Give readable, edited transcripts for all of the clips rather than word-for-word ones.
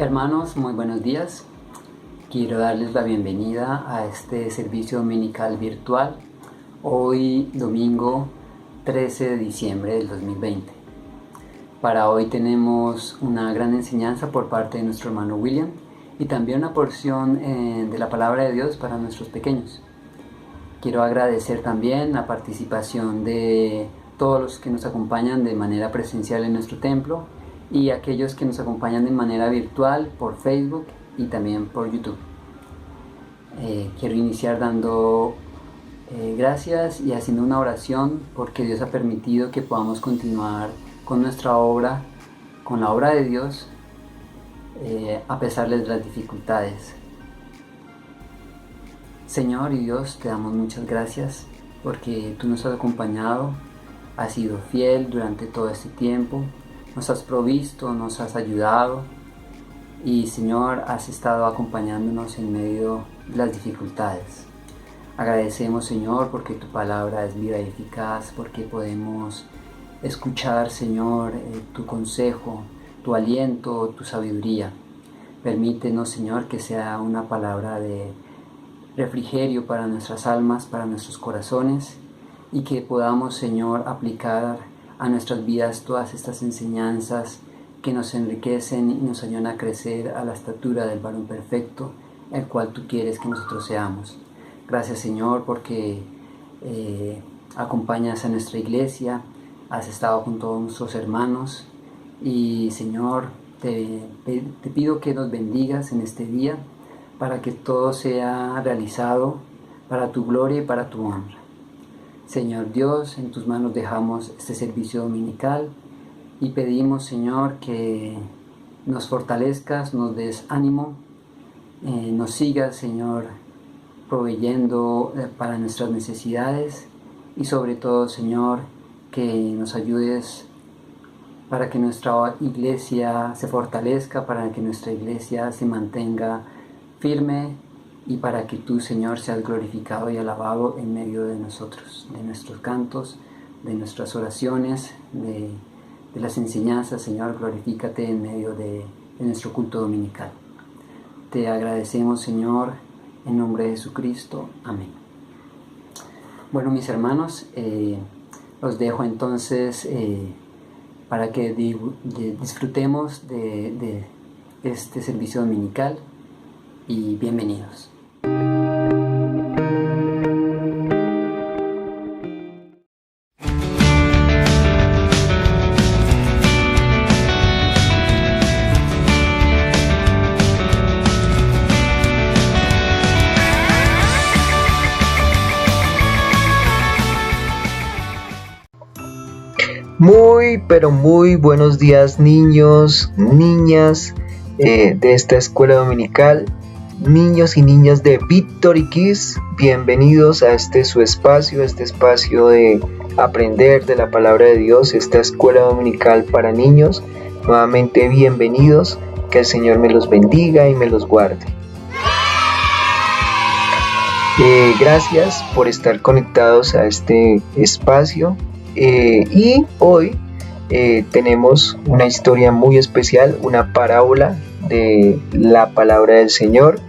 Hermanos, muy buenos días. Quiero darles la bienvenida a este servicio dominical virtual, hoy domingo 13 de diciembre del 2020. Para hoy tenemos una gran enseñanza por parte de nuestro hermano William y también una porción de la palabra de Dios para nuestros pequeños. Quiero agradecer también la participación de todos los que nos acompañan de manera presencial en nuestro templo y aquellos que nos acompañan de manera virtual por Facebook y también por YouTube. Quiero iniciar dando gracias y haciendo una oración porque Dios ha permitido que podamos continuar con nuestra obra, con la obra de Dios, a pesar de las dificultades. Señor y Dios, te damos muchas gracias porque tú nos has acompañado, has sido fiel durante todo este tiempo, nos has provisto, nos has ayudado y Señor, has estado acompañándonos en medio de las dificultades. Agradecemos, Señor, porque tu palabra es viva y eficaz, porque podemos escuchar, Señor, tu consejo, tu aliento, tu sabiduría. Permítenos, Señor, que sea una palabra de refrigerio para nuestras almas, para nuestros corazones, y que podamos, Señor, aplicar a nuestras vidas todas estas enseñanzas que nos enriquecen y nos ayudan a crecer a la estatura del varón perfecto, el cual tú quieres que nosotros seamos. Gracias, Señor, porque acompañas a nuestra iglesia, has estado con todos nuestros hermanos y, Señor, te pido que nos bendigas en este día para que todo sea realizado para tu gloria y para tu honra. Señor Dios, en tus manos dejamos este servicio dominical y pedimos, Señor, que nos fortalezcas, nos des ánimo, nos sigas, Señor, proveyendo para nuestras necesidades y sobre todo, Señor, que nos ayudes para que nuestra iglesia se fortalezca, para que nuestra iglesia se mantenga firme y para que tú, Señor, seas glorificado y alabado en medio de nosotros, de nuestros cantos, de nuestras oraciones, de las enseñanzas. Señor, glorifícate en medio de nuestro culto dominical. Te agradecemos, Señor, en nombre de Jesucristo. Amén. Bueno, mis hermanos, los dejo entonces para que disfrutemos de este servicio dominical y bienvenidos. Pero muy buenos días, niños, niñas de esta escuela dominical, niños y niñas de Victory Kids. Bienvenidos a su espacio, de aprender de la palabra de Dios, esta escuela dominical para niños. Nuevamente bienvenidos, que el Señor me los bendiga y me los guarde. Gracias por estar conectados a este espacio y hoy tenemos una historia muy especial, una parábola de la palabra del Señor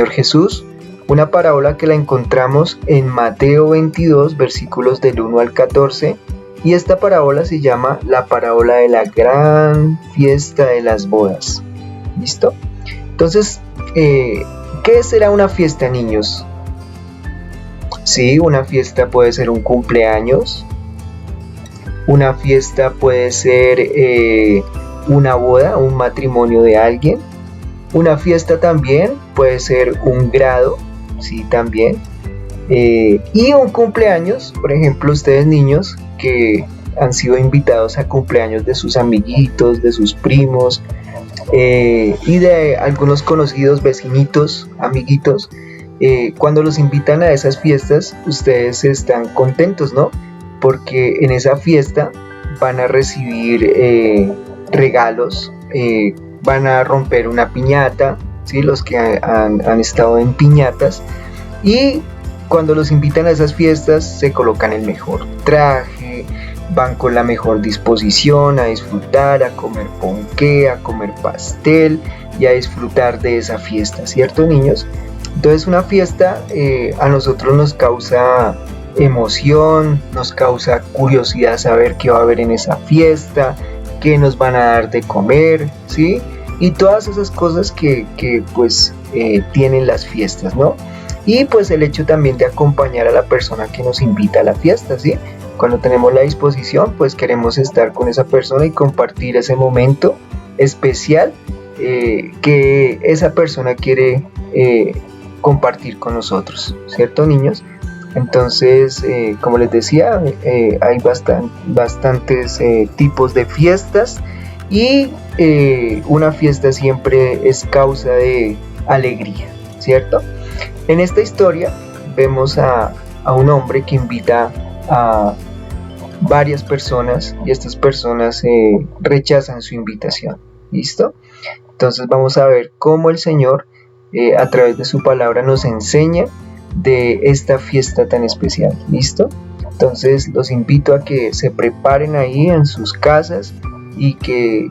Jesús, una parábola que la encontramos en Mateo 22, versículos del 1 al 14, y esta parábola se llama la parábola de la gran fiesta de las bodas. ¿Listo? Entonces, ¿qué será una fiesta, niños? Sí, una fiesta puede ser un cumpleaños. Una fiesta puede ser una boda, un matrimonio de alguien. Una fiesta también puede ser un grado, sí, también. Y un cumpleaños, por ejemplo, ustedes niños que han sido invitados a cumpleaños de sus amiguitos, de sus primos y de algunos conocidos vecinitos, amiguitos. Cuando los invitan a esas fiestas, ustedes están contentos, ¿no? Porque en esa fiesta van a recibir regalos, van a romper una piñata, ¿sí? Los que han estado en piñatas, y cuando los invitan a esas fiestas se colocan el mejor traje, van con la mejor disposición a disfrutar, a comer ponqué, a comer pastel y a disfrutar de esa fiesta, ¿cierto, niños? Entonces una fiesta a nosotros nos causa emoción, nos causa curiosidad saber qué va a haber en esa fiesta, qué nos van a dar de comer, ¿sí? Y todas esas cosas que pues tienen las fiestas, ¿no? Y pues el hecho también de acompañar a la persona que nos invita a la fiesta, ¿sí? Cuando tenemos la disposición, pues queremos estar con esa persona y compartir ese momento especial que esa persona quiere compartir con nosotros, ¿cierto, niños? Entonces, como les decía, hay bastantes tipos de fiestas y una fiesta siempre es causa de alegría, ¿cierto? En esta historia vemos a un hombre que invita a varias personas y estas personas rechazan su invitación, ¿listo? Entonces vamos a ver cómo el Señor a través de su palabra nos enseña de esta fiesta tan especial, ¿listo? Entonces los invito a que se preparen ahí en sus casas y que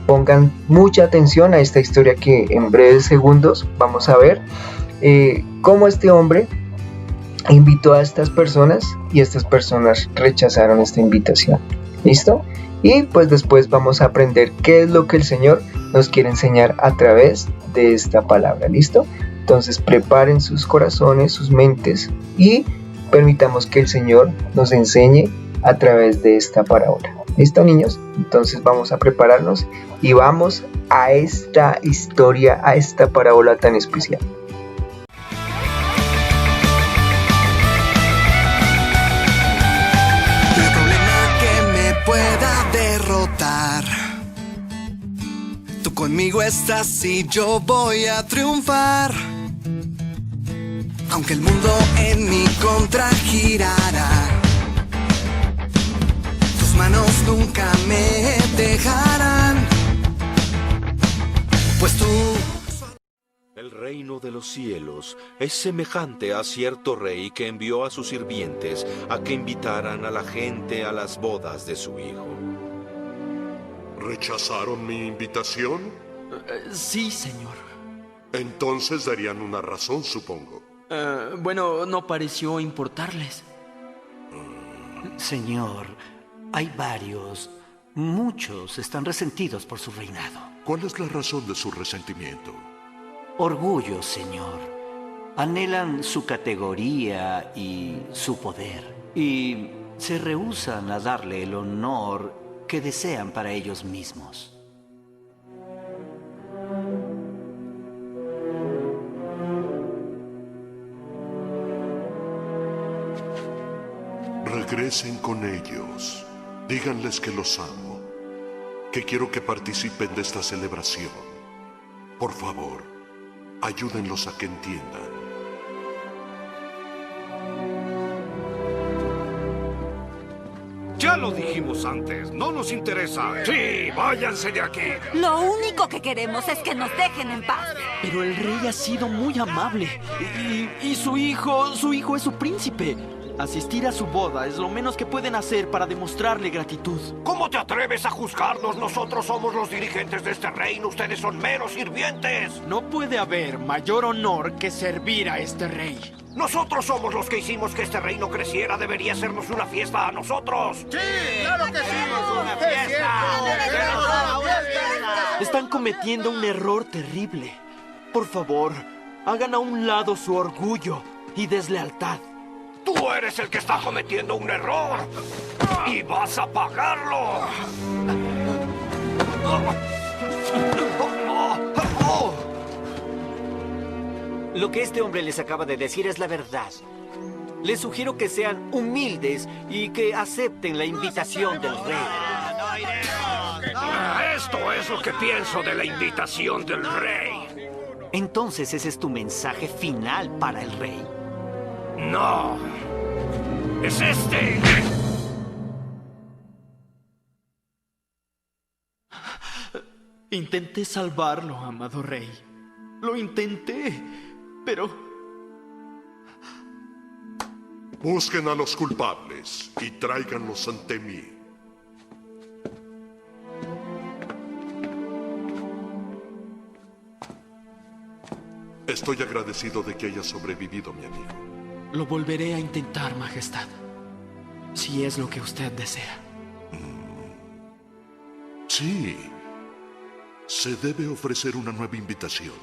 pongan mucha atención a esta historia que en breves segundos vamos a ver cómo este hombre invitó a estas personas y estas personas rechazaron esta invitación, ¿listo? Y pues después vamos a aprender qué es lo que el Señor nos quiere enseñar a través de esta palabra, ¿listo? Entonces preparen sus corazones, sus mentes y permitamos que el Señor nos enseñe a través de esta parábola. ¿Listo, niños? Entonces vamos a prepararnos y vamos a esta historia, a esta parábola tan especial. No hay problema que me pueda derrotar. Tú conmigo estás y yo voy a triunfar. Aunque el mundo en mi contra girará, tus manos nunca me dejarán, pues tú... El reino de los cielos es semejante a cierto rey que envió a sus sirvientes a que invitaran a la gente a las bodas de su hijo. ¿Rechazaron mi invitación? Sí, señor. Entonces darían una razón, supongo. Bueno, no pareció importarles. Señor, hay muchos están resentidos por su reinado. ¿Cuál es la razón de su resentimiento? Orgullo, señor. Anhelan su categoría y su poder. Y se rehúsan a darle el honor que desean para ellos mismos. Regresen con ellos. Díganles que los amo, que quiero que participen de esta celebración. Por favor, ayúdenlos a que entiendan. Ya lo dijimos antes, no nos interesa. Sí, váyanse de aquí. Lo único que queremos es que nos dejen en paz. Pero el rey ha sido muy amable. Y su hijo es su príncipe. Asistir a su boda es lo menos que pueden hacer para demostrarle gratitud. ¿Cómo te atreves a juzgarnos? Nosotros somos los dirigentes de este reino. Ustedes son meros sirvientes. No puede haber mayor honor que servir a este rey. Nosotros somos los que hicimos que este reino creciera. Debería hacernos una fiesta a nosotros. ¡Sí, claro que sí! ¡Una fiesta! Están cometiendo un error terrible. Por favor, hagan a un lado su orgullo y deslealtad. Tú eres el que está cometiendo un error. Y vas a pagarlo. Lo que este hombre les acaba de decir es la verdad. Les sugiero que sean humildes y que acepten la invitación del rey. Esto es lo que pienso de la invitación del rey. Entonces, ¿ese es tu mensaje final para el rey? No. Es este. Intenté salvarlo, amado rey. Lo intenté, pero... Busquen a los culpables y tráiganlos ante mí. Estoy agradecido de que hayas sobrevivido, mi amigo. Lo volveré a intentar, Majestad. Si es lo que usted desea. Sí. Se debe ofrecer una nueva invitación.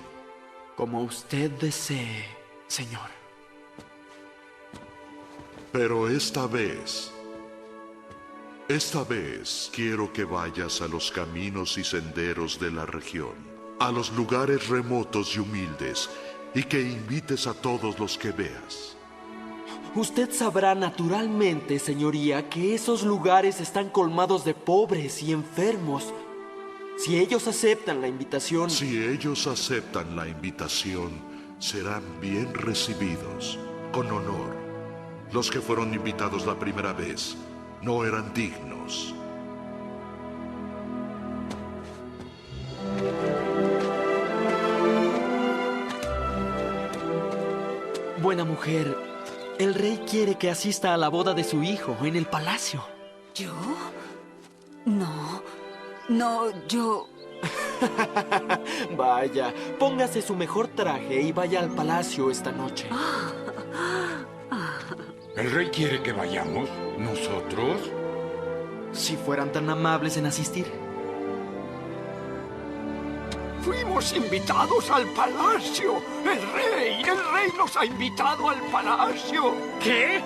Como usted desee, señor. Pero esta vez quiero que vayas a los caminos y senderos de la región, a los lugares remotos y humildes, y que invites a todos los que veas. Usted sabrá naturalmente, señoría, que esos lugares están colmados de pobres y enfermos. Si ellos aceptan la invitación... Si ellos aceptan la invitación, serán bien recibidos, con honor. Los que fueron invitados la primera vez no eran dignos. Buena mujer, el rey quiere que asista a la boda de su hijo en el palacio. ¿Yo? No, yo... Vaya, póngase su mejor traje y vaya al palacio esta noche. ¿El rey quiere que vayamos? ¿Nosotros? Si fueran tan amables en asistir. Fuimos invitados al palacio. El rey nos ha invitado al palacio. ¿Qué?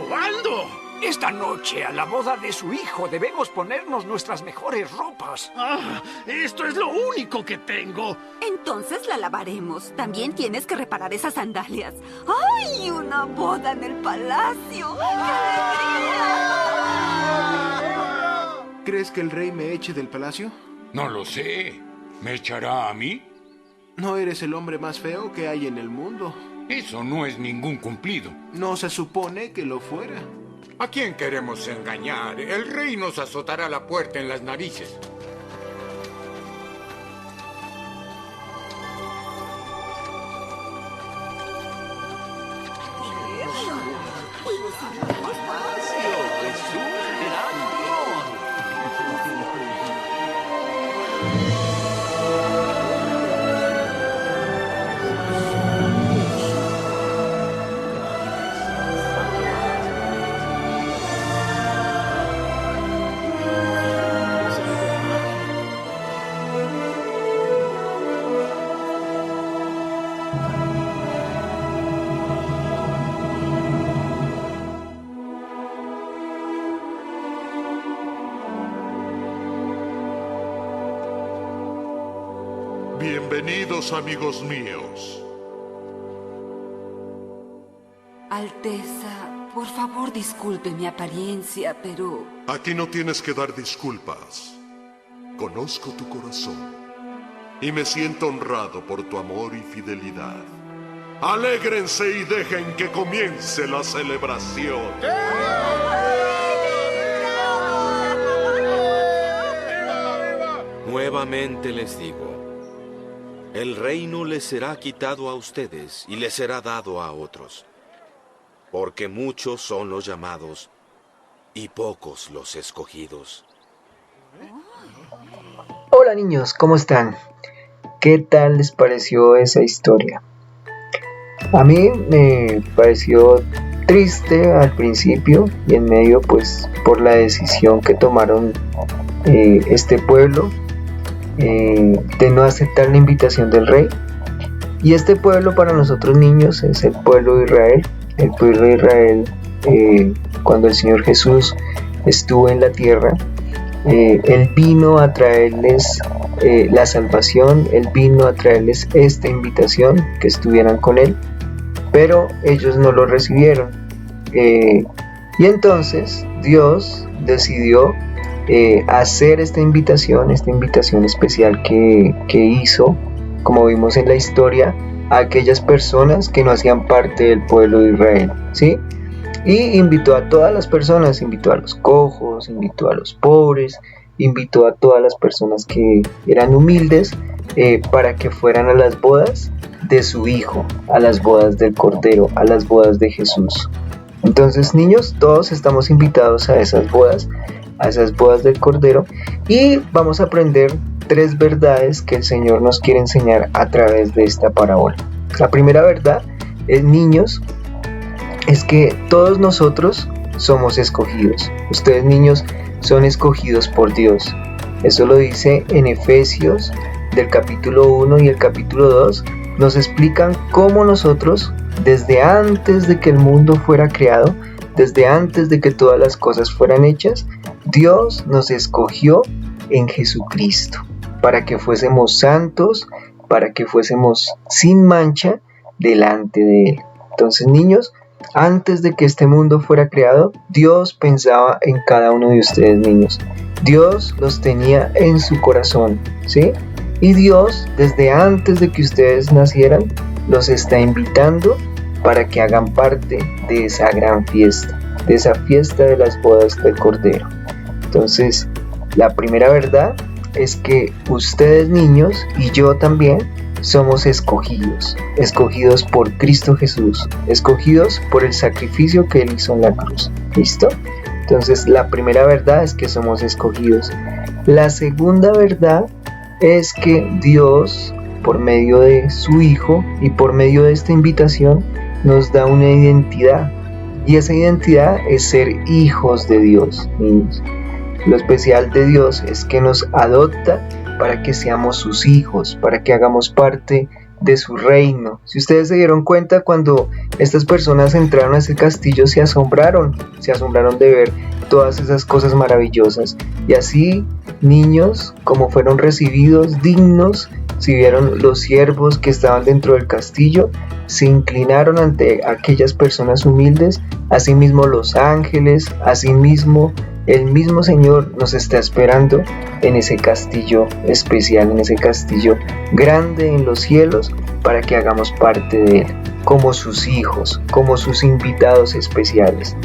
¿Cuándo? Esta noche, a la boda de su hijo, debemos ponernos nuestras mejores ropas. Esto es lo único que tengo. Entonces la lavaremos. También tienes que reparar esas sandalias. ¡Ay, una boda en el palacio! ¡Qué alegría! ¿Crees que el rey me eche del palacio? No lo sé. ¿Me echará a mí? No eres el hombre más feo que hay en el mundo. Eso no es ningún cumplido. No se supone que lo fuera. ¿A quién queremos engañar? El rey nos azotará la puerta en las narices. Bienvenidos, amigos míos. Alteza, por favor disculpe mi apariencia, pero... Aquí no tienes que dar disculpas. Conozco tu corazón y me siento honrado por tu amor y fidelidad. Alégrense y dejen que comience la celebración. Nuevamente les digo, el reino les será quitado a ustedes y les será dado a otros, porque muchos son los llamados y pocos los escogidos. Hola niños, ¿cómo están? ¿Qué tal les pareció esa historia? A mí me pareció triste al principio y en medio, pues, por la decisión que tomaron este pueblo de no aceptar la invitación del rey. Y este pueblo para nosotros niños es el pueblo de Israel. El pueblo de Israel, cuando el Señor Jesús estuvo en la tierra, Él vino a traerles la salvación, Él vino a traerles esta invitación, que estuvieran con Él, pero ellos no lo recibieron. Y entonces Dios decidió hacer esta invitación especial que hizo, como vimos en la historia, a aquellas personas que no hacían parte del pueblo de Israel, ¿sí? Y invitó a todas las personas, invitó a los cojos, invitó a los pobres, invitó a todas las personas que eran humildes para que fueran a las bodas de su hijo, a las bodas del Cordero, a las bodas de Jesús. Entonces, niños, todos estamos invitados a esas bodas del Cordero, y vamos a aprender 3 verdades que el Señor nos quiere enseñar a través de esta parábola. La primera verdad, niños, es que todos nosotros somos escogidos. Ustedes, niños, son escogidos por Dios. Eso lo dice en Efesios del capítulo 1 y el capítulo 2. Nos explican cómo nosotros, desde antes de que el mundo fuera creado, desde antes de que todas las cosas fueran hechas, Dios nos escogió en Jesucristo para que fuésemos santos, para que fuésemos sin mancha delante de Él. Entonces, niños, antes de que este mundo fuera creado, Dios pensaba en cada uno de ustedes, niños. Dios los tenía en su corazón, ¿sí? Y Dios, desde antes de que ustedes nacieran, los está invitando para que hagan parte de esa gran fiesta, de esa fiesta de las bodas del Cordero. Entonces, la primera verdad es que ustedes, niños, y yo también, somos escogidos por Cristo Jesús, escogidos por el sacrificio que Él hizo en la cruz. ¿Listo? Entonces, la primera verdad es que somos escogidos. La segunda verdad es que Dios, por medio de su Hijo y por medio de esta invitación, nos da una identidad. Y esa identidad es ser hijos de Dios, niños. Lo especial de Dios es que nos adopta para que seamos sus hijos, para que hagamos parte de su reino. Si ustedes se dieron cuenta, cuando estas personas entraron a ese castillo, se asombraron de ver todas esas cosas maravillosas. Y así, niños, como fueron recibidos dignos, si vieron los siervos que estaban dentro del castillo, se inclinaron ante aquellas personas humildes. Asimismo los ángeles, asimismo el mismo Señor nos está esperando en ese castillo especial, en ese castillo grande en los cielos, para que hagamos parte de Él, como sus hijos, como sus invitados especiales.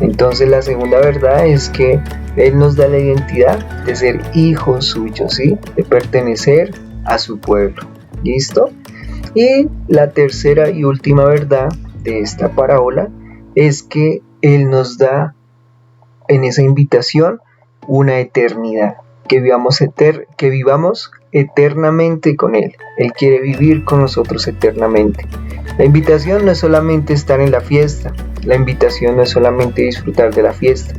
Entonces, la segunda verdad es que Él nos da la identidad de ser hijos suyos, ¿sí? De pertenecer a su pueblo. ¿Listo? Y la tercera y última verdad de esta parábola es que Él nos da en esa invitación una eternidad, que vivamos eternamente con Él. Él quiere vivir con nosotros eternamente. La invitación no es solamente estar en la fiesta, la invitación no es solamente disfrutar de la fiesta.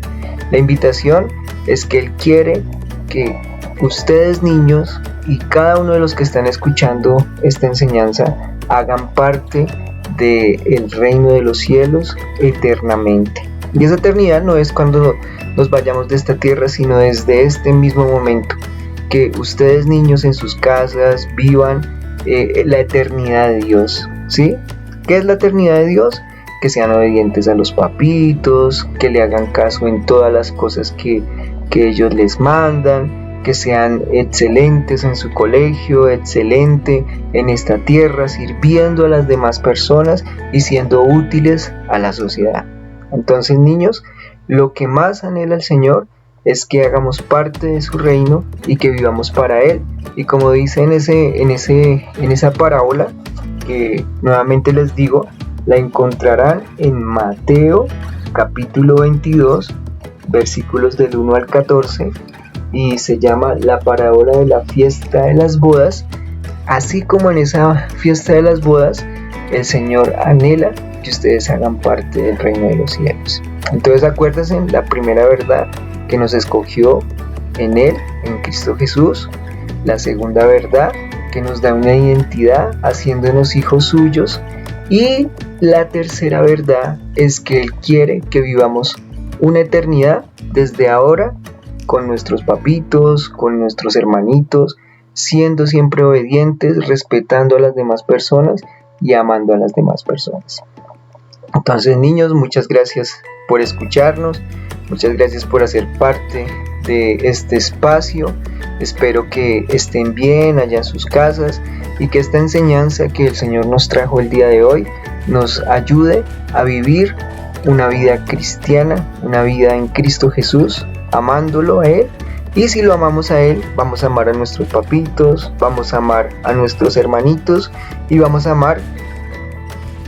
La invitación es que Él quiere que ustedes, niños, y cada uno de los que están escuchando esta enseñanza hagan parte del reino de los cielos eternamente. Y esa eternidad no es cuando nos vayamos de esta tierra, sino desde este mismo momento, que ustedes, niños, en sus casas vivan la eternidad de Dios, ¿sí? ¿Qué es la eternidad de Dios? Que sean obedientes a los papitos, que le hagan caso en todas las cosas que ellos les mandan, que sean excelentes en su colegio, excelente en esta tierra, sirviendo a las demás personas y siendo útiles a la sociedad. Entonces, niños, lo que más anhela el Señor es que hagamos parte de su reino y que vivamos para Él. Y como dice en esa parábola, que nuevamente les digo, la encontrarán en Mateo capítulo 22, versículos del 1 al 14, y se llama la parábola de la fiesta de las bodas. Así como en esa fiesta de las bodas, el Señor anhela que ustedes hagan parte del reino de los cielos. Entonces, acuérdense, la primera verdad, que nos escogió en Él, en Cristo Jesús. La segunda verdad, que nos da una identidad haciéndonos hijos suyos. Y la tercera verdad es que Él quiere que vivamos una eternidad desde ahora con nuestros papitos, con nuestros hermanitos, siendo siempre obedientes, respetando a las demás personas y amando a las demás personas. Entonces, niños, muchas gracias por escucharnos, muchas gracias por hacer parte de este espacio. Espero que estén bien allá en sus casas y que esta enseñanza que el Señor nos trajo el día de hoy nos ayude a vivir una vida cristiana, una vida en Cristo Jesús, amándolo a Él. Y si lo amamos a Él, vamos a amar a nuestros papitos, vamos a amar a nuestros hermanitos y vamos a amar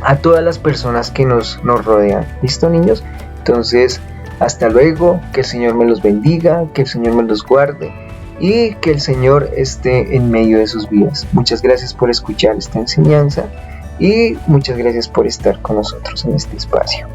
a todas las personas que nos rodean. ¿Listo, niños? Entonces, hasta luego, que el Señor me los bendiga, que el Señor me los guarde y que el Señor esté en medio de sus vidas. Muchas gracias por escuchar esta enseñanza y muchas gracias por estar con nosotros en este espacio.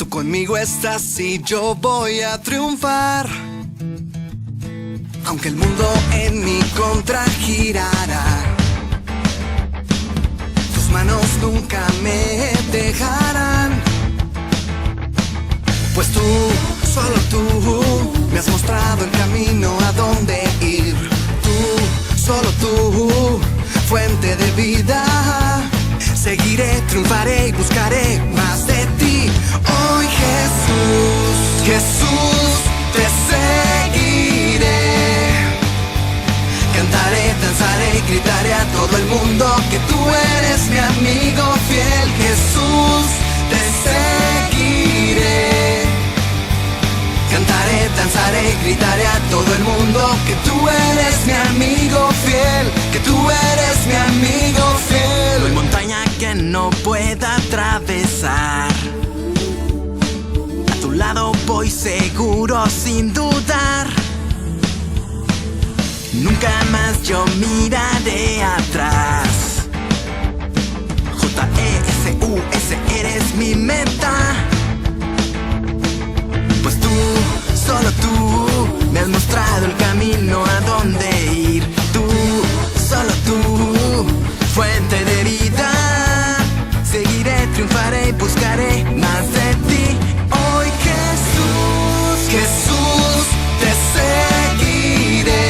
Conmigo estás y yo voy a triunfar. Aunque el mundo en mi contra girará, tus manos nunca me dejarán. Pues tú, solo tú, me has mostrado el camino a dónde ir. Tú, solo tú, fuente de vida. Seguiré, triunfaré y buscaré más de ti. Hoy Jesús, Jesús, te seguiré. Cantaré, danzaré y gritaré a todo el mundo que tú eres mi amigo fiel. Jesús, te seguiré. Cantaré, danzaré y gritaré a todo el mundo que tú eres mi amigo fiel, que tú eres mi amigo fiel. No hay montaña que no pueda atravesar. A tu lado voy seguro sin dudar. Nunca más yo miraré atrás. J-E-S-U-S, eres mi meta. Pues tú, solo tú, me has mostrado el camino a dónde ir. Tú, solo tú, fuente de vida. Seguiré, triunfaré y buscaré más de ti. Hoy Jesús, Jesús, te seguiré.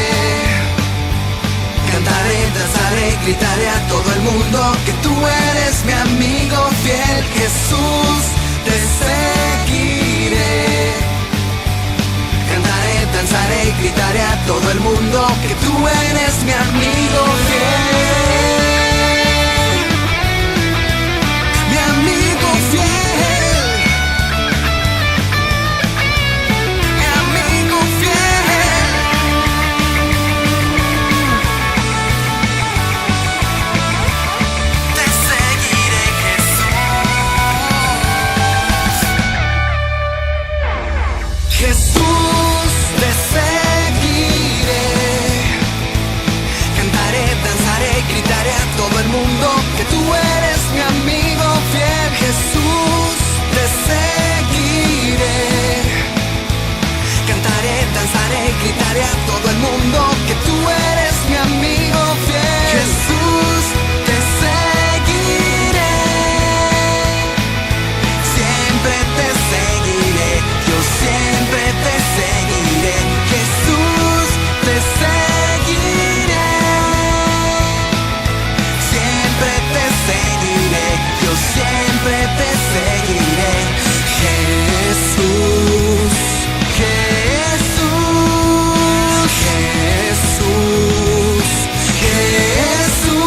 Cantaré, danzaré, gritaré a todo el mundo que tú eres mi amigo fiel. Jesús, te seguiré. Cantaré, danzaré y gritaré a todo el mundo que tú eres mi amigo fiel. Mi amigo fiel. Mi amigo fiel. Te seguiré, Jesús. Jesús, te seguiré. Cantaré, danzaré y gritaré a todo el mundo que tú eres mi amigo fiel. Jesús, te seguiré. Cantaré, danzaré y gritaré a todo el mundo que tú eres mi amigo fiel. Jesús, te seguiré. Siempre te seguiré. Yo siempre te seguiré. Jesús, te seguiré. Siempre te seguiré. Yo siempre te seguiré. Jesús, Jesús, Jesús, Jesús.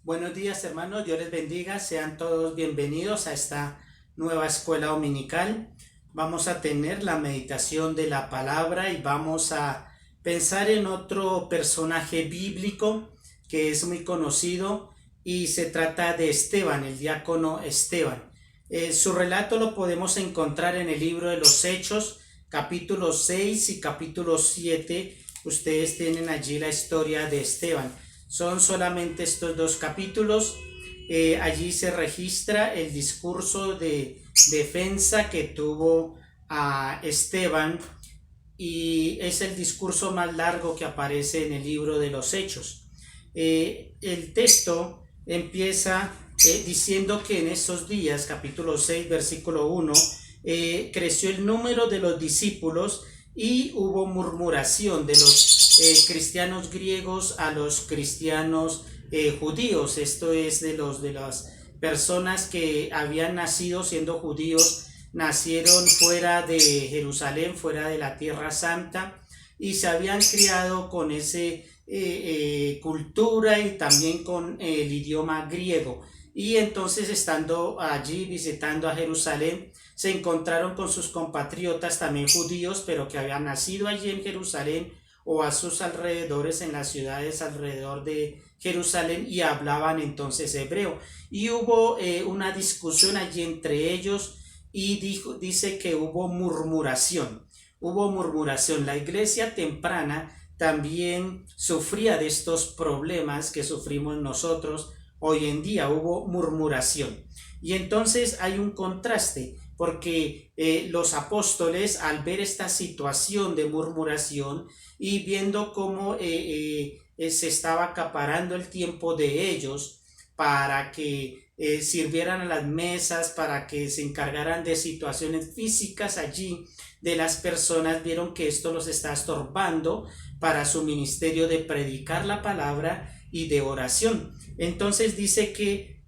Buenos días, hermanos, Dios les bendiga, sean todos bienvenidos a esta nueva escuela dominical. Vamos a tener la meditación de la palabra y vamos a pensar en otro personaje bíblico que es muy conocido y se trata de Esteban, el diácono Esteban. Su relato lo podemos encontrar en el libro de los Hechos, capítulo 6 y capítulo 7. Ustedes tienen allí la historia de Esteban. Son solamente estos dos capítulos. Allí se registra el discurso de defensa que tuvo a Esteban y es el discurso más largo que aparece en el libro de los Hechos. El texto empieza diciendo que en esos días, capítulo 6, versículo 1, creció el número de los discípulos y hubo murmuración de los cristianos griegos a los cristianos judíos. Esto es de las personas que habían nacido siendo judíos, nacieron fuera de Jerusalén, fuera de la Tierra Santa, y se habían criado con ese cultura y también con el idioma griego. Y entonces, estando allí visitando a Jerusalén, se encontraron con sus compatriotas también judíos, pero que habían nacido allí en Jerusalén o a sus alrededores, en las ciudades alrededor de Jerusalén, y hablaban entonces hebreo. Y hubo una discusión allí entre ellos, y dice que hubo murmuración. La iglesia temprana también sufría de estos problemas que sufrimos nosotros hoy en día. Hubo murmuración. Y entonces hay un contraste, porque los apóstoles, al ver esta situación de murmuración y viendo cómo se estaba acaparando el tiempo de ellos para que sirvieran a las mesas, para que se encargaran de situaciones físicas allí de las personas, vieron que esto los está estorbando para su ministerio de predicar la palabra y de oración. Entonces dice que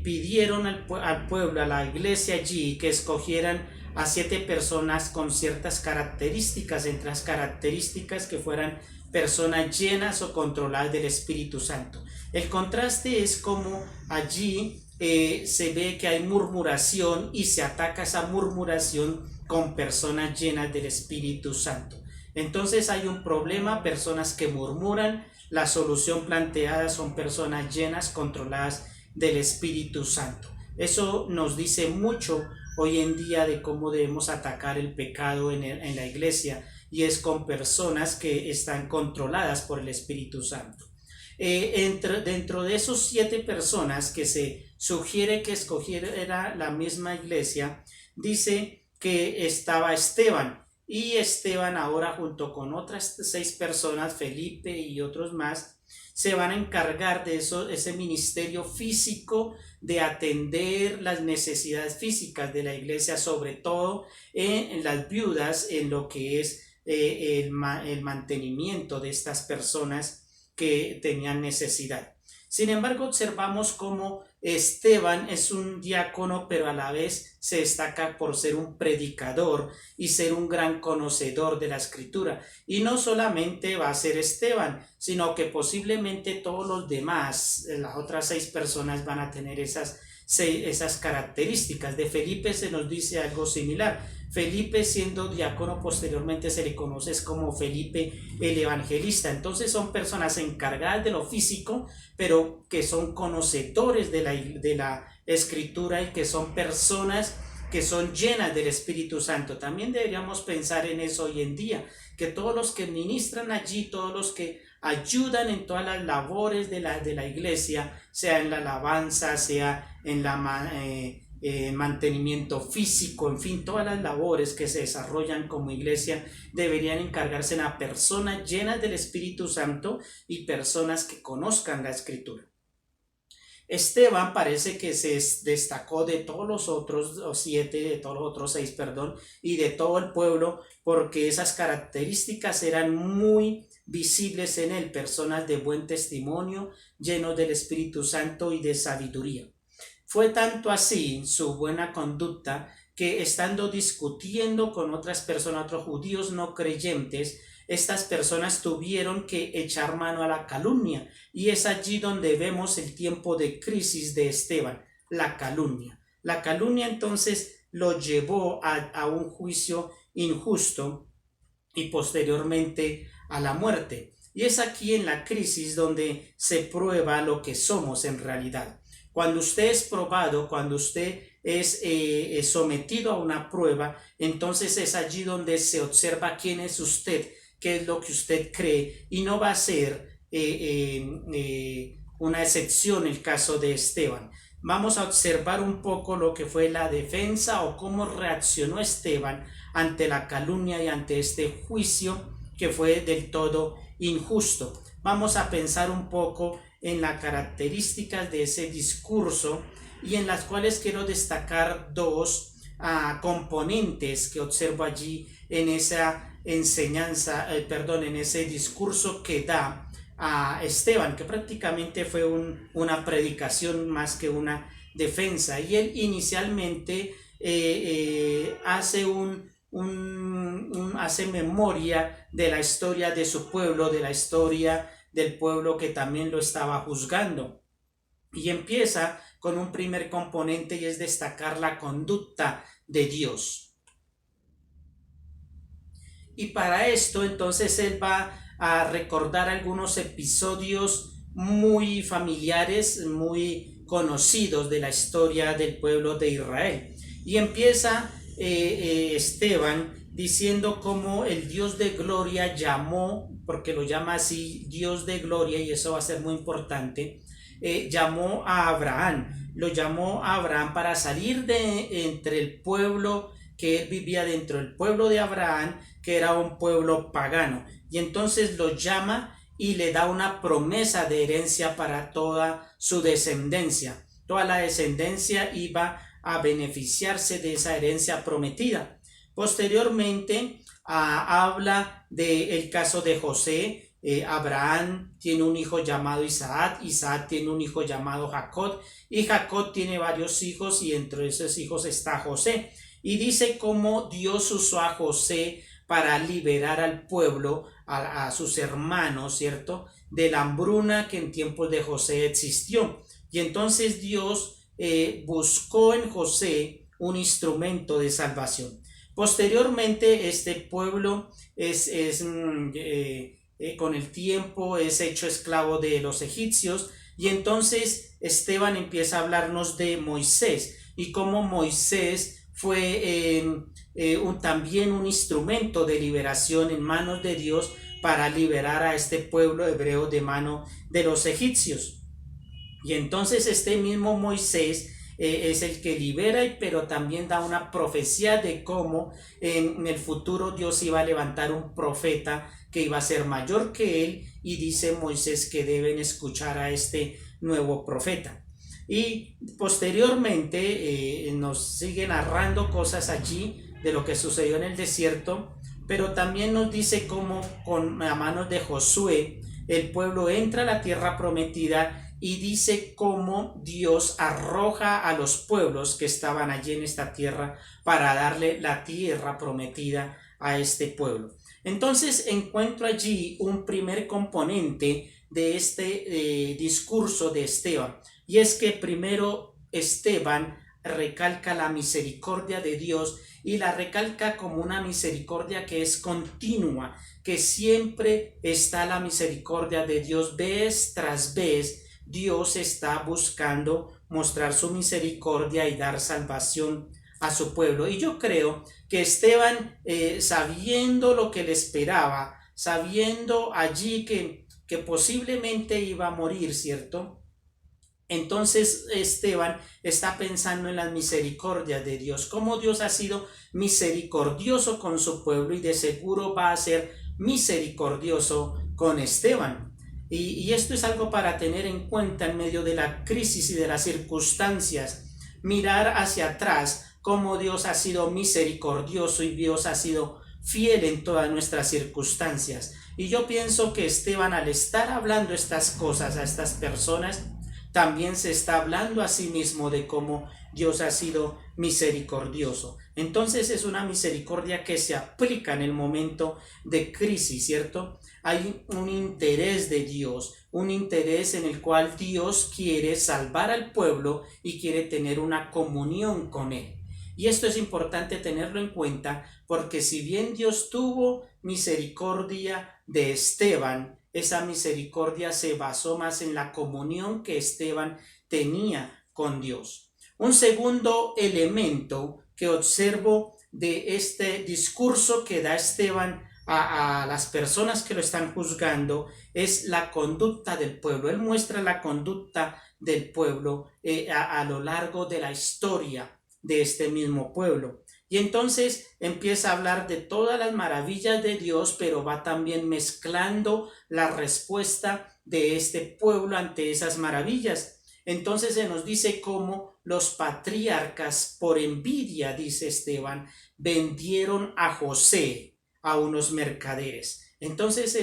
pidieron al pueblo, a la iglesia allí, que escogieran a 7 personas con ciertas características, entre las características que fueran personas llenas o controladas del Espíritu Santo. El contraste es como allí se ve que hay murmuración y se ataca esa murmuración con personas llenas del Espíritu Santo. Entonces hay un problema, personas que murmuran. La solución planteada son personas llenas, controladas del Espíritu Santo. Eso nos dice mucho hoy en día de cómo debemos atacar el pecado en la iglesia, y es con personas que están controladas por el Espíritu Santo. Dentro de esos 7 personas que se sugiere que escogiera la misma iglesia, dice que estaba Esteban. Y Esteban, ahora junto con otras 6 personas, Felipe y otros más, se van a encargar de ese ministerio físico, de atender las necesidades físicas de la iglesia, sobre todo en las viudas, en lo que es el mantenimiento de estas personas que tenían necesidad. Sin embargo, observamos cómo Esteban es un diácono, pero a la vez se destaca por ser un predicador y ser un gran conocedor de la Escritura. Y no solamente va a ser Esteban, sino que posiblemente todos los demás, las otras 6 personas, van a tener esas características. De Felipe se nos dice algo similar. Felipe, siendo diácono, posteriormente se le conoce como Felipe el Evangelista. Entonces son personas encargadas de lo físico, pero que son conocedores de la Escritura, y que son personas que son llenas del Espíritu Santo. También deberíamos pensar en eso hoy en día, que todos los que ministran allí, todos los que ayudan en todas las labores de la iglesia, sea en la alabanza, sea en la mantenimiento físico, en fin, todas las labores que se desarrollan como iglesia, deberían encargarse a personas llenas del Espíritu Santo y personas que conozcan la Escritura. Esteban parece que se destacó de todos los otros 7, de todos los otros 6, y de todo el pueblo, porque esas características eran muy visibles en él, personas de buen testimonio, llenos del Espíritu Santo y de sabiduría. Fue tanto así su buena conducta que, estando discutiendo con otras personas, otros judíos no creyentes, estas personas tuvieron que echar mano a la calumnia, y es allí donde vemos el tiempo de crisis de Esteban, la calumnia. La calumnia entonces lo llevó a un juicio injusto y posteriormente a la muerte. Y es aquí en la crisis donde se prueba lo que somos en realidad. Cuando usted es probado, cuando usted es sometido a una prueba, entonces es allí donde se observa quién es usted, qué es lo que usted cree, y no va a ser una excepción el caso de Esteban. vamos a observar un poco lo que fue la defensa o cómo reaccionó Esteban ante la calumnia y ante este juicio que fue del todo injusto. Vamos a pensar un poco en las características de ese discurso y en las cuales quiero destacar dos componentes que observo allí en esa enseñanza, en ese discurso que da a Esteban, que prácticamente fue una predicación más que una defensa. Y él inicialmente hace hace memoria de la historia de su pueblo, de la historia del pueblo que también lo estaba juzgando. Y empieza con un primer componente y es destacar la conducta de Dios. Y para esto entonces él va a recordar algunos episodios muy familiares, muy conocidos de la historia del pueblo de Israel. Y empieza Esteban diciendo cómo el Dios de gloria llamó, porque lo llama así, Dios de gloria, y eso va a ser muy importante, llamó a Abraham, lo llamó a Abraham para salir de entre el pueblo que él vivía dentro del pueblo de Abraham, que era un pueblo pagano, y entonces lo llama y le da una promesa de herencia para toda su descendencia. Toda la descendencia iba a beneficiarse de esa herencia prometida. Posteriormente habla del caso de José. Abraham tiene un hijo llamado Isaac, Isaac tiene un hijo llamado Jacob, y Jacob tiene varios hijos, y entre esos hijos está José. Y dice cómo Dios usó a José para liberar al pueblo, a sus hermanos, ¿cierto?, de la hambruna que en tiempos de José existió. Y entonces Dios buscó en José un instrumento de salvación. Posteriormente este pueblo con el tiempo es hecho esclavo de los egipcios, y entonces Esteban empieza a hablarnos de Moisés y cómo Moisés fue también un instrumento de liberación en manos de Dios para liberar a este pueblo hebreo de mano de los egipcios. Y entonces este mismo Moisés es el que libera, pero también da una profecía de cómo en el futuro Dios iba a levantar un profeta que iba a ser mayor que él, y dice Moisés que deben escuchar a este nuevo profeta. Y posteriormente nos sigue narrando cosas allí de lo que sucedió en el desierto, pero también nos dice cómo con las manos de Josué el pueblo entra a la tierra prometida, y dice cómo Dios arroja a los pueblos que estaban allí en esta tierra para darle la tierra prometida a este pueblo. Entonces encuentro allí un primer componente de este discurso de Esteban, y es que primero Esteban recalca la misericordia de Dios, y la recalca como una misericordia que es continua, que siempre está la misericordia de Dios. Vez tras vez Dios está buscando mostrar su misericordia y dar salvación a su pueblo. Y yo creo que Esteban, sabiendo lo que le esperaba, sabiendo allí que posiblemente iba a morir, ¿cierto? Entonces Esteban está pensando en las misericordias de Dios, cómo Dios ha sido misericordioso con su pueblo, y de seguro va a ser misericordioso con Esteban. Y esto es algo para tener en cuenta en medio de la crisis y de las circunstancias. Mirar hacia atrás cómo Dios ha sido misericordioso y Dios ha sido fiel en todas nuestras circunstancias. Y yo pienso que Esteban, al estar hablando estas cosas a estas personas, también se está hablando a sí mismo de cómo Dios ha sido misericordioso. Entonces es una misericordia que se aplica en el momento de crisis, ¿cierto? Hay un interés de Dios, un interés en el cual Dios quiere salvar al pueblo y quiere tener una comunión con él. Y esto es importante tenerlo en cuenta, porque si bien Dios tuvo misericordia de Esteban, esa misericordia se basó más en la comunión que Esteban tenía con Dios. Un segundo elemento que observo de este discurso que da Esteban a las personas que lo están juzgando es la conducta del pueblo. Él muestra la conducta del pueblo a lo largo de la historia de este mismo pueblo. Y entonces empieza a hablar de todas las maravillas de Dios, pero va también mezclando la respuesta de este pueblo ante esas maravillas. Entonces se nos dice cómo los patriarcas, por envidia, dice Esteban, vendieron a José a unos mercaderes. Entonces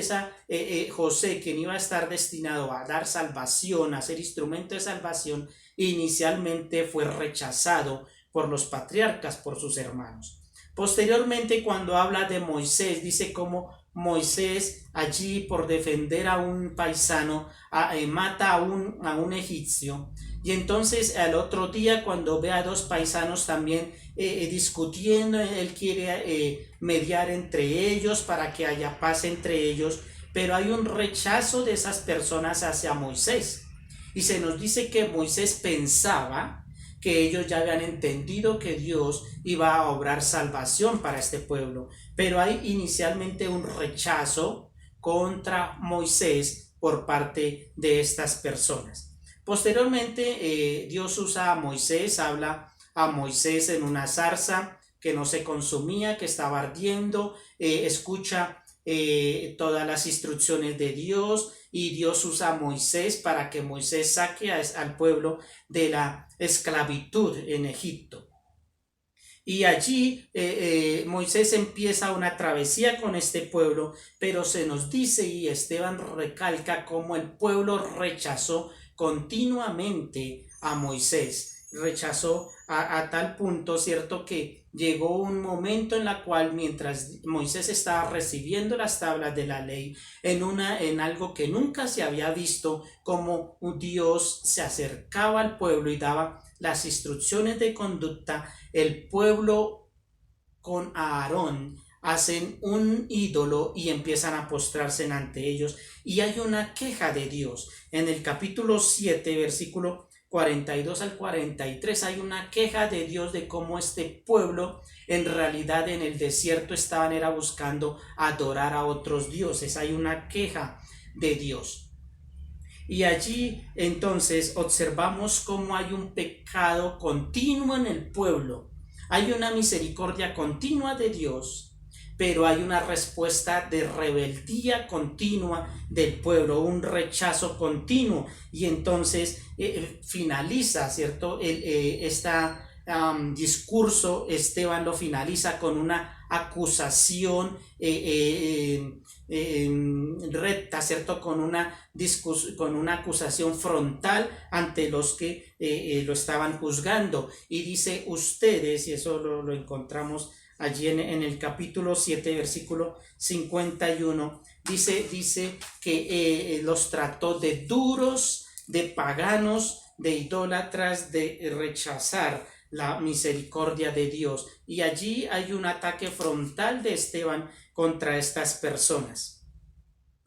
José, quien iba a estar destinado a dar salvación, a ser instrumento de salvación, inicialmente fue rechazado por los patriarcas, por sus hermanos. Posteriormente, cuando habla de Moisés, dice cómo Moisés allí, por defender a un paisano, mata a un egipcio. Y entonces al otro día, cuando ve a dos paisanos también discutiendo, él quiere mediar entre ellos para que haya paz entre ellos, pero hay un rechazo de esas personas hacia Moisés. Y se nos dice que Moisés pensaba que ellos ya habían entendido que Dios iba a obrar salvación para este pueblo, pero hay inicialmente un rechazo contra Moisés por parte de estas personas. Posteriormente Dios usa a Moisés, habla a Moisés en una zarza que no se consumía, que estaba ardiendo, escucha todas las instrucciones de Dios, y Dios usa a Moisés para que Moisés saque al pueblo de la esclavitud en Egipto. Y allí Moisés empieza una travesía con este pueblo, pero se nos dice, y Esteban recalca, cómo el pueblo rechazó continuamente a Moisés. Rechazó a tal punto, ¿cierto?, que llegó un momento en la cual, mientras Moisés estaba recibiendo las tablas de la ley, en algo que nunca se había visto, como Dios se acercaba al pueblo y daba las instrucciones de conducta, el pueblo con Aarón hacen un ídolo y empiezan a postrarse ante ellos, y hay una queja de Dios. En el capítulo 7, versículo 42 al 43, hay una queja de Dios de cómo este pueblo en realidad en el desierto era buscando adorar a otros dioses. Hay una queja de Dios. Y allí entonces observamos cómo hay un pecado continuo en el pueblo. Hay una misericordia continua de Dios, pero hay una respuesta de rebeldía continua del pueblo, un rechazo continuo. Y entonces finaliza, ¿cierto?, discurso. Esteban lo finaliza con una acusación recta, ¿cierto?, con una acusación frontal ante los que lo estaban juzgando. Y dice: ustedes, y eso lo encontramos allí en el capítulo 7, versículo 51, dice que los trató de duros, de paganos, de idólatras, de rechazar la misericordia de Dios. Y allí hay un ataque frontal de Esteban contra estas personas.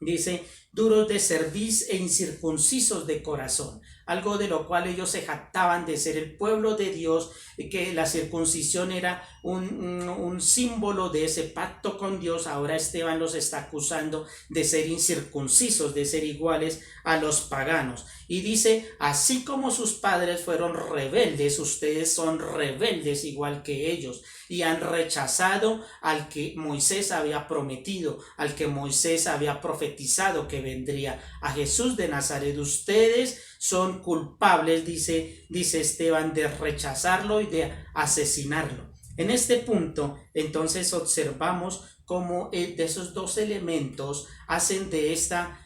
Dice: duros de cerviz e incircuncisos de corazón, algo de lo cual ellos se jactaban de ser el pueblo de Dios, y que la circuncisión era un símbolo de ese pacto con Dios. Ahora Esteban los está acusando de ser incircuncisos, de ser iguales a los paganos. Y dice: así como sus padres fueron rebeldes, ustedes son rebeldes igual que ellos, y han rechazado al que Moisés había prometido, al que Moisés había profetizado que vendría, a Jesús de Nazaret. Ustedes son culpables, dice Esteban, de rechazarlo y de asesinarlo. En este punto, entonces, observamos cómo de esos dos elementos hacen de esta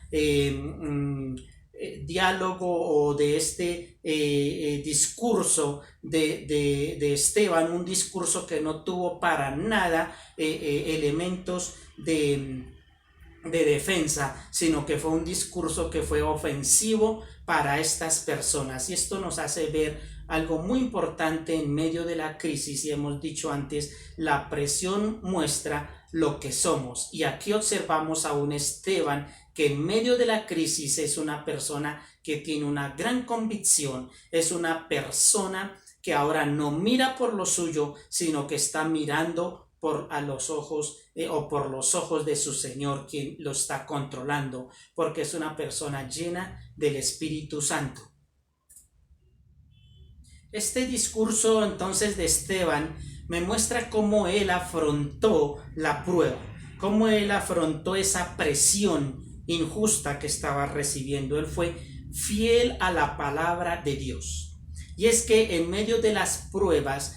diálogo o de este discurso de Esteban un discurso que no tuvo para nada elementos de defensa, sino que fue un discurso que fue ofensivo para estas personas. Y esto nos hace ver algo muy importante en medio de la crisis. Y hemos dicho antes, la presión muestra lo que somos, y aquí observamos a un Esteban que en medio de la crisis es una persona que tiene una gran convicción, es una persona que ahora no mira por lo suyo, sino que está mirando por los ojos de su Señor, quien lo está controlando, porque es una persona llena del Espíritu Santo. Este discurso entonces de Esteban me muestra cómo él afrontó la prueba, cómo él afrontó esa presión injusta que estaba recibiendo. Él fue fiel a la palabra de Dios. Y es que en medio de las pruebas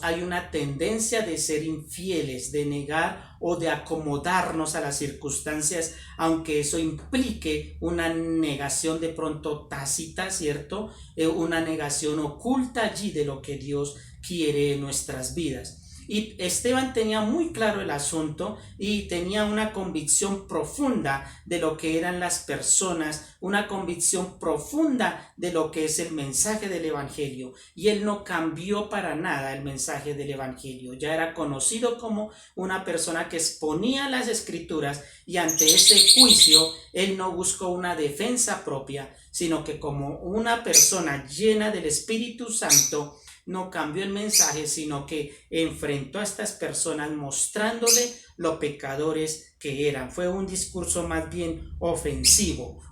hay una tendencia de ser infieles, de negar o de acomodarnos a las circunstancias, aunque eso implique una negación de pronto tácita, ¿cierto? Una negación oculta allí de lo que Dios quiere en nuestras vidas. Y Esteban tenía muy claro el asunto y tenía una convicción profunda de lo que eran las personas, una convicción profunda de lo que es el mensaje del Evangelio. Y él no cambió para nada el mensaje del Evangelio. Ya era conocido como una persona que exponía las Escrituras, y ante ese juicio él no buscó una defensa propia, sino que como una persona llena del Espíritu Santo, no cambió el mensaje, sino que enfrentó a estas personas mostrándole lo pecadores que eran. Fue un discurso más bien ofensivo,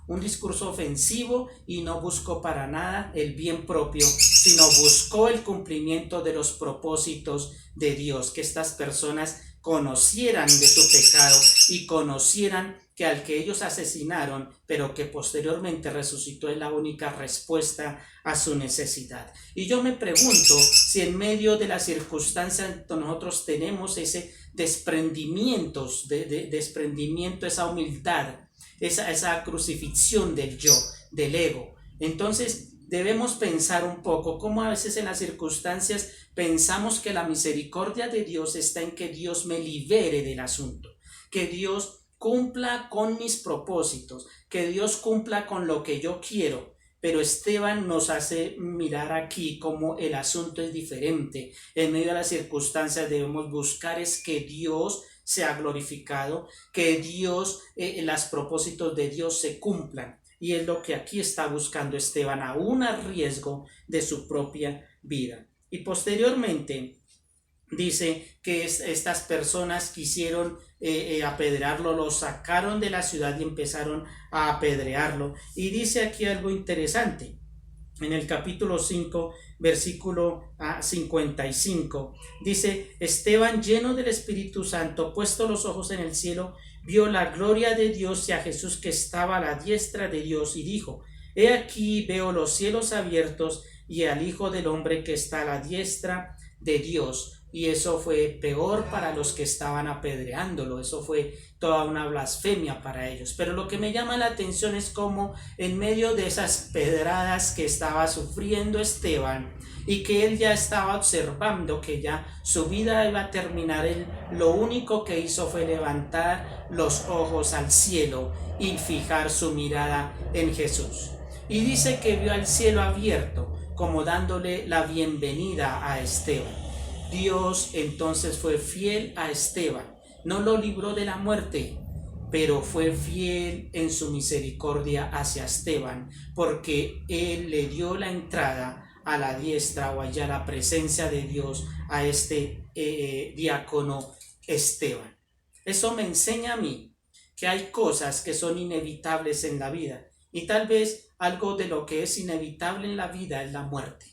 y no buscó para nada el bien propio, sino buscó el cumplimiento de los propósitos de Dios, que estas personas conocieran de su pecado y conocieran que al que ellos asesinaron, pero que posteriormente resucitó, es la única respuesta a su necesidad. Y yo me pregunto si en medio de las circunstancias nosotros tenemos ese desprendimiento, esa humildad, esa crucifixión del yo, del ego. Entonces debemos pensar un poco cómo a veces en las circunstancias pensamos que la misericordia de Dios está en que Dios me libere del asunto, que Dios cumpla con mis propósitos, que Dios cumpla con lo que yo quiero. Pero Esteban nos hace mirar aquí cómo el asunto es diferente. En medio de las circunstancias debemos buscar es que Dios sea glorificado, que Dios, los propósitos de Dios se cumplan. Y es lo que aquí está buscando Esteban, aún a riesgo de su propia vida. Y posteriormente dice que estas personas quisieron apedrearlo, lo sacaron de la ciudad y empezaron a apedrearlo. Y dice aquí algo interesante. En el capítulo 5, versículo 55, dice: Esteban, lleno del Espíritu Santo, puesto los ojos en el cielo, vio la gloria de Dios y a Jesús que estaba a la diestra de Dios, y dijo: He aquí veo los cielos abiertos y al Hijo del Hombre que está a la diestra de Dios. Y eso fue peor para los que estaban apedreándolo, eso fue toda una blasfemia para ellos. Pero lo que me llama la atención es cómo en medio de esas pedradas que estaba sufriendo Esteban y que él ya estaba observando que ya su vida iba a terminar, él lo único que hizo fue levantar los ojos al cielo y fijar su mirada en Jesús. Y dice que vio al cielo abierto, como dándole la bienvenida a Esteban. Dios entonces fue fiel a Esteban, no lo libró de la muerte, pero fue fiel en su misericordia hacia Esteban, porque él le dio la entrada a la diestra o allá la presencia de Dios a este diácono Esteban. Eso me enseña a mí que hay cosas que son inevitables en la vida, y tal vez algo de lo que es inevitable en la vida es la muerte.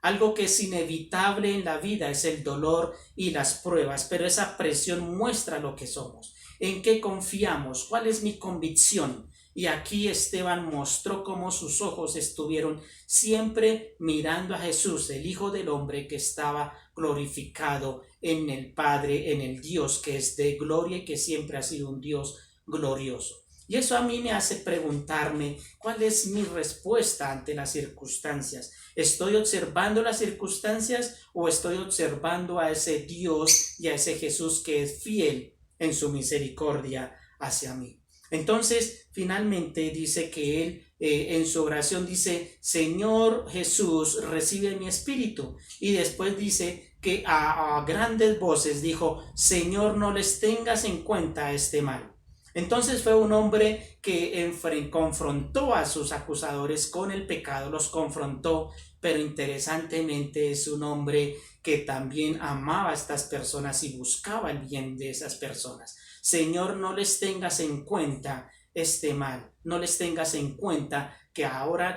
Algo que es inevitable en la vida es el dolor y las pruebas, pero esa presión muestra lo que somos, en qué confiamos, cuál es mi convicción. Y aquí Esteban mostró cómo sus ojos estuvieron siempre mirando a Jesús, el Hijo del Hombre que estaba glorificado en el Padre, en el Dios que es de gloria y que siempre ha sido un Dios glorioso. Y eso a mí me hace preguntarme cuál es mi respuesta ante las circunstancias. ¿Estoy observando las circunstancias o estoy observando a ese Dios y a ese Jesús que es fiel en su misericordia hacia mí? Entonces, finalmente dice que él en su oración dice: Señor Jesús, recibe mi espíritu. Y después dice que a grandes voces dijo: Señor, no les tengas en cuenta este mal. Entonces fue un hombre que confrontó a sus acusadores con el pecado, los confrontó, pero interesantemente es un hombre que también amaba a estas personas y buscaba el bien de esas personas. Señor, no les tengas en cuenta este mal, no les tengas en cuenta que que ahora,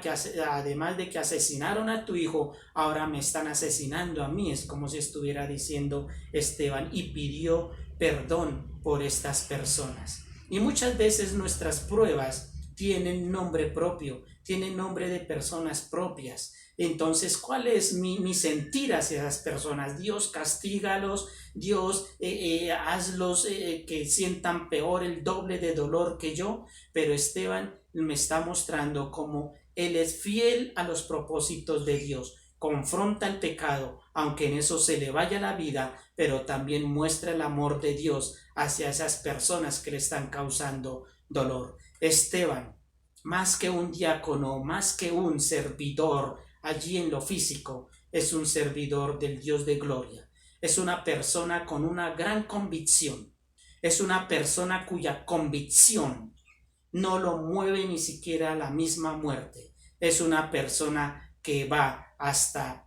además de que asesinaron a tu hijo, ahora me están asesinando a mí. Es como si estuviera diciendo Esteban, y pidió perdón por estas personas. Y muchas veces nuestras pruebas tienen nombre propio, tienen nombre de personas propias. Entonces, ¿cuál es mi sentir hacia esas personas? Dios, castígalos, Dios, hazlos que sientan peor, el doble de dolor que yo. Pero Esteban me está mostrando cómo él es fiel a los propósitos de Dios, confronta el pecado, aunque en eso se le vaya la vida, pero también muestra el amor de Dios hacia esas personas que le están causando dolor. Esteban, más que un diácono, más que un servidor allí en lo físico, es un servidor del Dios de gloria. Es una persona con una gran convicción. Es una persona cuya convicción no lo mueve ni siquiera a la misma muerte. Es una persona que va hasta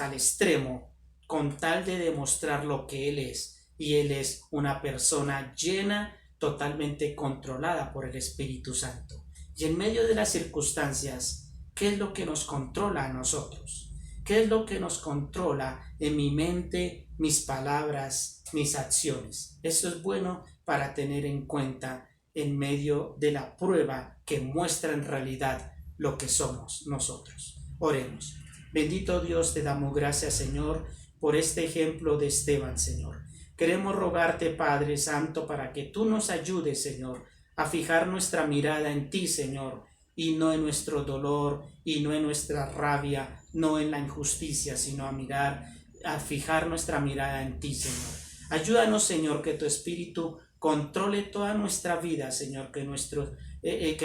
el extremo con tal de demostrar lo que él es. Y él es una persona llena, totalmente controlada por el Espíritu Santo. Y en medio de las circunstancias, ¿qué es lo que nos controla a nosotros? ¿Qué es lo que nos controla en mi mente, mis palabras, mis acciones? Eso es bueno para tener en cuenta en medio de la prueba que muestra en realidad lo que somos nosotros. Oremos. Bendito Dios, te damos gracias, Señor, por este ejemplo de Esteban, Señor. Queremos rogarte, Padre Santo, para que tú nos ayudes, Señor, a fijar nuestra mirada en ti, Señor, y no en nuestro dolor, y no en nuestra rabia, no en la injusticia, sino a fijar nuestra mirada en ti, Señor. Ayúdanos, Señor, que tu Espíritu controle toda nuestra vida, Señor, que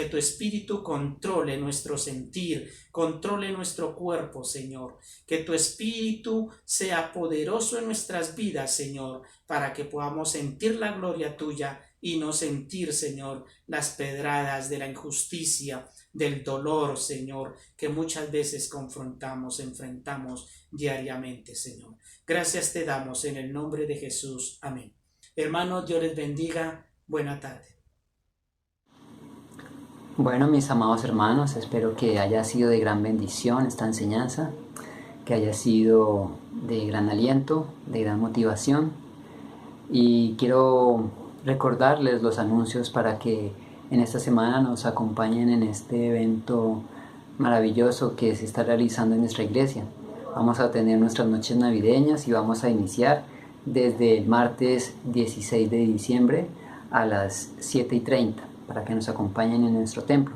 tu Espíritu controle nuestro sentir, controle nuestro cuerpo, Señor. Que tu Espíritu sea poderoso en nuestras vidas, Señor, para que podamos sentir la gloria tuya y no sentir, Señor, las pedradas de la injusticia, del dolor, Señor, que muchas veces enfrentamos diariamente, Señor. Gracias te damos en el nombre de Jesús. Amén. Hermanos, Dios les bendiga. Buena tarde. Bueno, mis amados hermanos, espero que haya sido de gran bendición esta enseñanza, que haya sido de gran aliento, de gran motivación. Y quiero recordarles los anuncios para que en esta semana nos acompañen en este evento maravilloso que se está realizando en nuestra iglesia. Vamos a tener nuestras noches navideñas y vamos a iniciar desde el martes 16 de diciembre a las 7:30 para que nos acompañen en nuestro templo.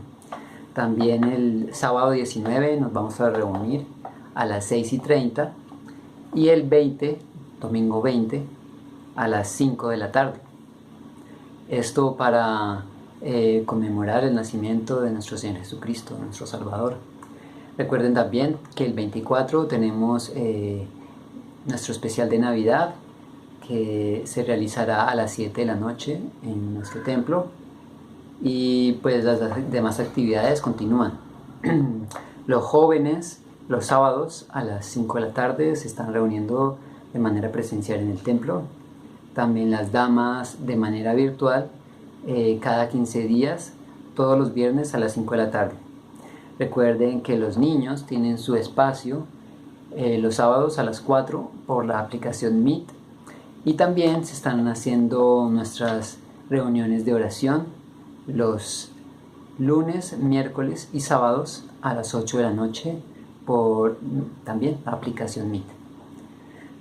También el sábado 19 nos vamos a reunir a las 6:30 y el 20, domingo 20, a las 5 de la tarde. Esto para conmemorar el nacimiento de nuestro Señor Jesucristo, nuestro Salvador. Recuerden también que el 24 tenemos nuestro especial de Navidad, que se realizará a las 7 de la noche en nuestro templo, y pues las demás actividades continúan. Los jóvenes los sábados a las 5 de la tarde se están reuniendo de manera presencial en el templo. También las damas de manera virtual cada 15 días, todos los viernes a las 5 de la tarde. Recuerden que los niños tienen su espacio los sábados a las 4 por la aplicación Meet. Y también se están haciendo nuestras reuniones de oración los lunes, miércoles y sábados a las 8 de la noche por también la aplicación Meet.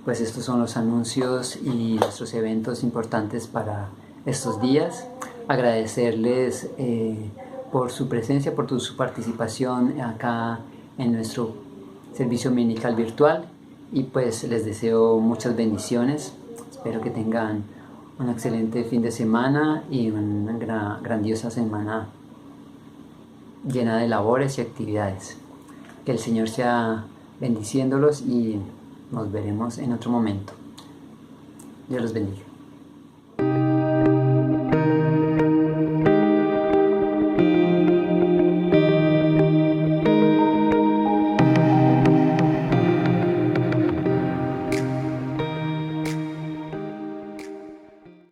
Pues estos son los anuncios y nuestros eventos importantes para estos días. Agradecerles por su presencia, por su participación acá en nuestro servicio dominical virtual, y pues les deseo muchas bendiciones. Espero que tengan un excelente fin de semana y una grandiosa semana llena de labores y actividades. Que el Señor sea bendiciéndolos y nos veremos en otro momento. Dios los bendiga.